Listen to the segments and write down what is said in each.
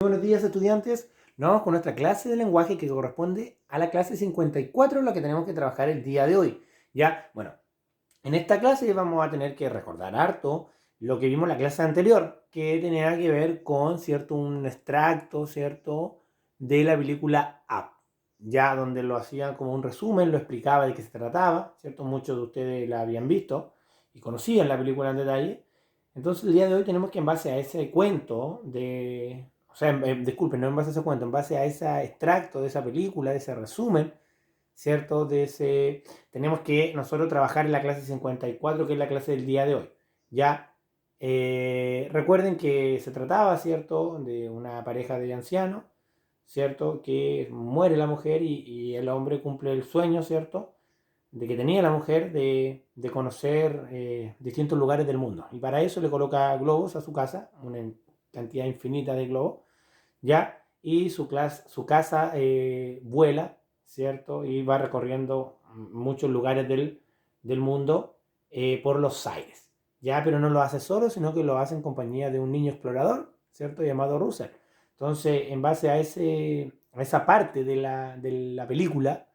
Buenos días, estudiantes. Nos vamos con nuestra clase de lenguaje que corresponde a la clase 54, la que tenemos que trabajar el día de hoy. Ya, bueno, en esta clase vamos a tener que recordar harto lo que vimos en la clase anterior, que tenía que ver con, ¿cierto?, un extracto, ¿cierto?, de la película Up, ya donde lo hacía como un resumen, lo explicaba de qué se trataba, ¿cierto? Muchos de ustedes la habían visto y conocían la película en detalle. Entonces el día de hoy tenemos que, en base a ese cuento disculpen, no en base a ese cuento, en base a ese extracto de esa película, de ese resumen, ¿cierto? Tenemos que nosotros trabajar en la clase 54, que es la clase del día de hoy. Ya, recuerden que se trataba, ¿cierto?, de una pareja de ancianos, ¿cierto?, que muere la mujer y el hombre cumple el sueño, ¿cierto?, de que tenía la mujer de conocer distintos lugares del mundo. Y para eso le coloca globos a su casa, una cantidad infinita de globos, ¿ya? Y su casa vuela, ¿cierto? Y va recorriendo muchos lugares del mundo por los aires, ¿ya? Pero no lo hace solo, sino que lo hace en compañía de un niño explorador, ¿cierto? Llamado Russell. Entonces, en base a esa parte de la película,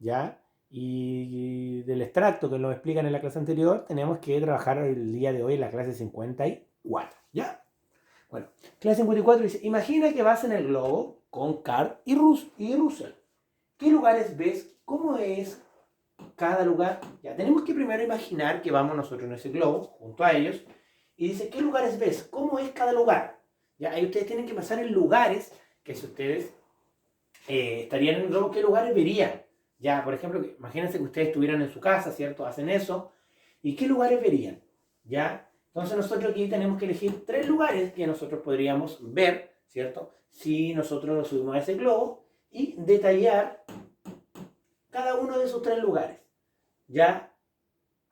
¿ya? Y del extracto que nos explican en la clase anterior, tenemos que trabajar el día de hoy en la clase 54, ¿ya? Bueno, clase 54 dice, imagina que vas en el globo con Carl y Russell. ¿Qué lugares ves? ¿Cómo es cada lugar? Ya, tenemos que primero imaginar que vamos nosotros en ese globo, junto a ellos, y dice, ¿qué lugares ves? ¿Cómo es cada lugar? Ya, ahí ustedes tienen que pasar en lugares que si ustedes estarían en el globo, ¿qué lugares verían? Ya, por ejemplo, imagínense que ustedes estuvieran en su casa, ¿cierto? Hacen eso. ¿Y qué lugares verían? ¿Ya? Entonces nosotros aquí tenemos que elegir 3 lugares que nosotros podríamos ver, ¿cierto? Si nosotros nos subimos a ese globo y detallar cada uno de esos 3 lugares. ¿Ya?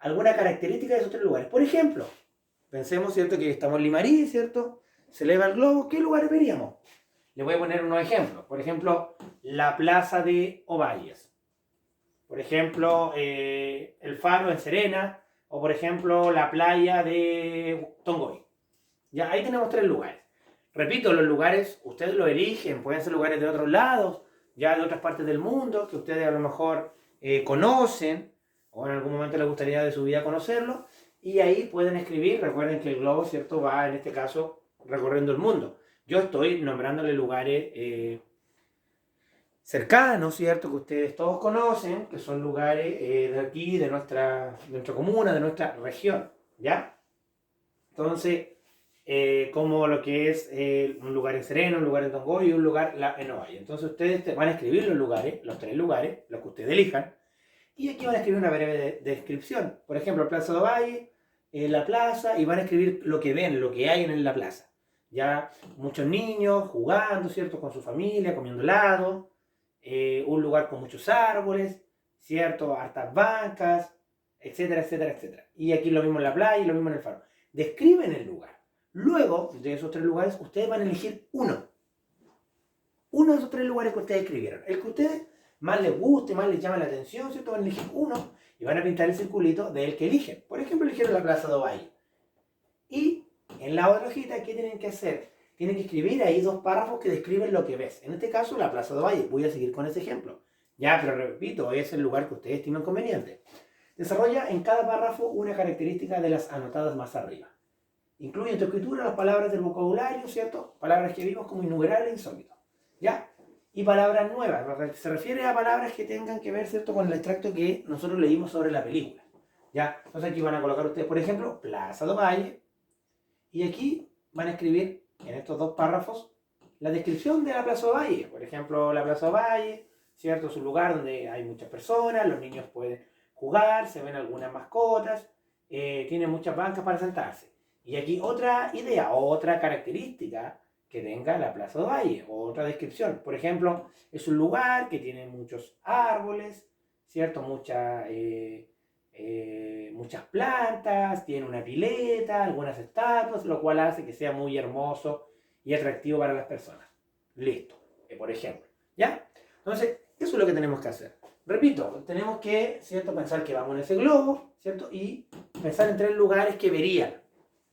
Alguna característica de esos 3 lugares. Por ejemplo, pensemos, ¿cierto?, que estamos en Limarí, ¿cierto? Se eleva el globo, ¿qué lugares veríamos? Les voy a poner unos ejemplos. Por ejemplo, la plaza de Ovalles. Por ejemplo, el faro en Serena. O por ejemplo, la playa de Tongoy. Ya, ahí tenemos 3 lugares. Repito, los lugares ustedes los eligen, pueden ser lugares de otros lados, ya de otras partes del mundo, que ustedes a lo mejor conocen, o en algún momento les gustaría de su vida conocerlo, y ahí pueden escribir. Recuerden que el globo, ¿cierto?, va en este caso recorriendo el mundo. Yo estoy nombrándole lugares cercanos, ¿cierto?, que ustedes todos conocen, que son lugares de aquí, de nuestra comuna, de nuestra región, ¿ya? Entonces, como lo que es un lugar en Serena, un lugar en Tongoy y un lugar en Ovalle. Entonces ustedes van a escribir los lugares, los 3 lugares, los que ustedes elijan, y aquí van a escribir una breve descripción. Por ejemplo, Plaza de Ovalle, la plaza, y van a escribir lo que ven, lo que hay en la plaza. Ya muchos niños jugando, ¿cierto?, con su familia, comiendo helado, un lugar con muchos árboles, ¿cierto?, hartas bancas, etcétera, etcétera, etcétera. Y aquí lo mismo en la playa y lo mismo en el faro. Describen el lugar. Luego, de esos 3 lugares, ustedes van a elegir uno. Uno de esos 3 lugares que ustedes escribieron. El que a ustedes más les guste, más les llama la atención, ¿cierto? Van a elegir uno y van a pintar el circulito del que eligen. Por ejemplo, eligieron la Plaza de Ovalle. Y en la otra hojita, ¿qué tienen que hacer? Tienen que escribir ahí 2 párrafos que describen lo que ves. En este caso, la Plaza de Ovalle. Voy a seguir con ese ejemplo. Ya, pero repito, es el lugar que ustedes estiman conveniente. Desarrolla en cada párrafo una característica de las anotadas más arriba. Incluye en tu escritura las palabras del vocabulario, ¿cierto? Palabras que vimos como innumerables e insólitos, ¿ya? Y palabras nuevas. Se refiere a palabras que tengan que ver, ¿cierto?, con el extracto que nosotros leímos sobre la película, ¿ya? Entonces aquí van a colocar ustedes, por ejemplo, Plaza de Ovalle. Y aquí van a escribir en estos 2 párrafos la descripción de la Plaza de Ovalle. Por ejemplo, la Plaza de Ovalle, ¿cierto? Es un lugar donde hay muchas personas, los niños pueden jugar, se ven algunas mascotas, tiene muchas bancas para sentarse. Y aquí otra idea, otra característica que tenga la Plaza de Ovalle, otra descripción. Por ejemplo, es un lugar que tiene muchos árboles, ¿cierto? Muchas plantas, tiene una pileta, algunas estatuas, lo cual hace que sea muy hermoso y atractivo para las personas. Listo, por ejemplo, ¿ya? Entonces, eso es lo que tenemos que hacer. Repito, tenemos que, ¿cierto?, pensar que vamos en ese globo, ¿cierto? Y pensar en 3 lugares que verían,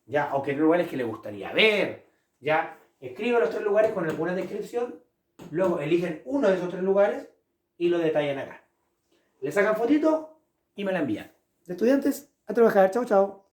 ¿ya? O qué lugares que les gustaría ver, ¿ya? escriben los 3 lugares con alguna descripción, luego eligen uno de esos 3 lugares y lo detallan acá. Le sacan fotito y me la envían. Estudiantes, a trabajar. Chao, chao.